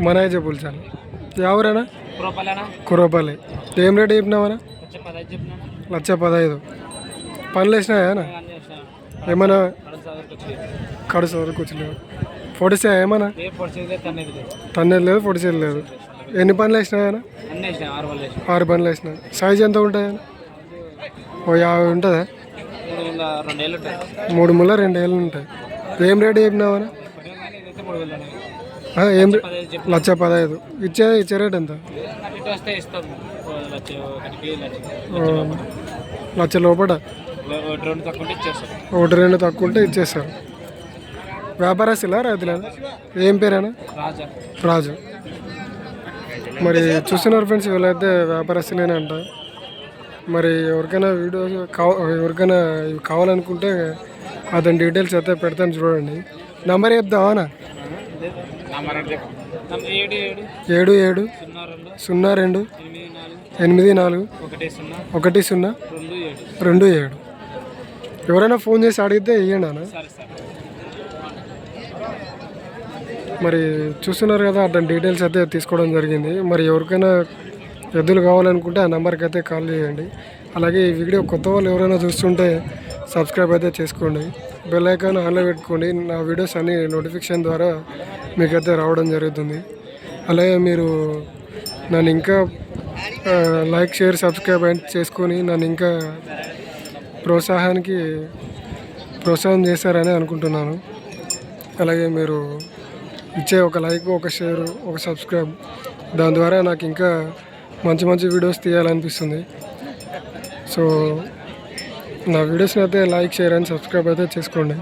మనాయజ పులిచాను ఎవరైనా కురపాలేనా కురపల్లి ఏం రేట్ చెప్పినావనా? వచ్చే 15 చెప్పినా 1,15,000. పనులు వేసినాయా అన్నీ వేసిన ఏమన్నా? కడసాగర్కి వచ్చి కడుసు వరకు వచ్చలేవు. పొడిసా ఏమన్నా? ఏ పొడిచేది తన్నేది లేదు తన్నేది లేదు, పొడిసేది లేదు. ఎన్ని పనులు వేసినాయనా? అన్నీ వేసిన 6 వాళ్ళు వేసిన 6 పనులు వేసినా. సైజ్ ఎంత ఉంటాయా? ఓ 50 ఉంటుందా? 2 ఏళ్ళు ఉంటాయి 3 ముళ్ళ 2 ఏళ్ళు ఉంటాయి. ఏం రేట్ చెప్పినావనా? ఇదైతే 3 వేలు ఏం 15 చెప్పి 1,15,000 ఇచ్చే రేట్ ఎంత? ఇటు వస్తే ఇస్తాం లక్ష ఒకటికి లక్ష లోపల ఒకటి 2 తక్కువ ఉంటే ఇచ్చేస్తాం. 1-2 తక్కువ ఉంటే ఇచ్చేస్తారు. వ్యాపారస్తులా రైతులా? ఏం పేరేనా? రాజా రాజు. మరి చూస్తున్నారు ఫ్రెండ్స్, వీళ్ళైతే వ్యాపారస్తులేనే అంట. మరి ఎవరికైనా ఎవరికైనా ఇవి కావాలనుకుంటే అతని డీటెయిల్స్ అయితే పెడతాను చూడండి. నంబర్ చెప్తావానా? నంబర్ 77 02 84 10 27. ఎవరైనా ఫోన్ చేసి అడిగితే ఇవ్వండి అన్న. మరి చూస్తున్నారు కదా, అతని డీటెయిల్స్ అయితే తీసుకోవడం జరిగింది. మరి ఎవరికైనా ఎద్దులు కావాలనుకుంటే ఆ నెంబర్కి అయితే కాల్ చేయండి. అలాగే ఈ వీడియో కొత్త వాళ్ళు ఎవరైనా చూస్తుంటే సబ్స్క్రైబ్ అయితే చేసుకోండి. బెల్ ఐకాన్ ఆన్లో పెట్టుకోండి. నా వీడియోస్ అన్ని నోటిఫికేషన్ ద్వారా మీకైతే రావడం జరుగుతుంది. అలాగే మీరు నన్ను ఇంకా లైక్ షేర్ సబ్స్క్రైబ్ చేసుకొని నన్ను ఇంకా ప్రోత్సాహం చేశారని అనుకుంటున్నాను. అలాగే మీరు ఇచ్చే ఒక లైక్, ఒక షేర్, ఒక సబ్స్క్రైబ్, దాని ద్వారా నాకు ఇంకా మంచి మంచి వీడియోస్ తీయాలనిపిస్తుంది. సో నా వీడియోస్ని అయితే లైక్ షేర్ అండ్ సబ్స్క్రైబ్ అయితే చేసుకోండి.